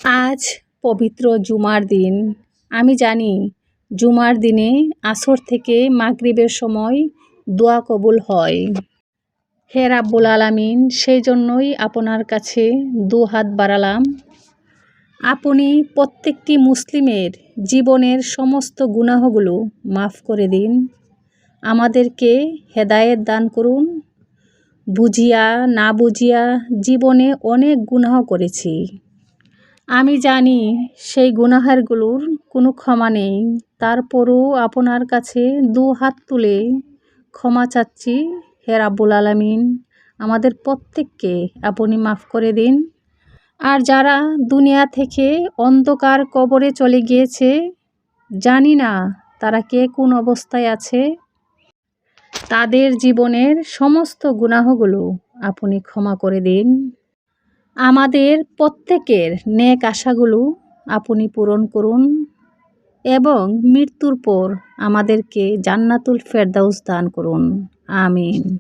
আজ পবিত্র জুমার দিন। আমি জানি জুমার দিনে আসর থেকে মাগরিবের সময় দোয়া কবুল হয়। হে রাব্বুল আলামিন, সেই জন্যই আপনার কাছে দুহাত বাড়ালাম। আপনি প্রত্যেকটি মুসলিমের জীবনের সমস্ত গুনাহগুলো মাফ করে দিন। আমাদেরকে হেদায়েত দান করুন। বুঝিয়া না বুঝিয়া জীবনে অনেক গুনাহ করেছি। আমি জানি সেই গুনাহগুলোর কোনো ক্ষমা নেই। তারপরও আপনার কাছে দুহাত তুলে ক্ষমা চাচ্ছি। হে রাব্বুল আলামিন, আমাদের প্রত্যেককে আপনি মাফ করে দিন। আর যারা দুনিয়া থেকে অন্ধকার কবরে চলে গিয়েছে, জানি না তারা কে কোন অবস্থায় আছে, তাদের জীবনের সমস্ত গুনাহগুলো আপনি ক্ষমা করে দিন। আমাদের প্রত্যেকের নেক আশাগুলো আপনি পূরণ করুন এবং মৃত্যুর পর আমাদেরকে জান্নাতুল ফেরদাউস দান করুন। আমিন।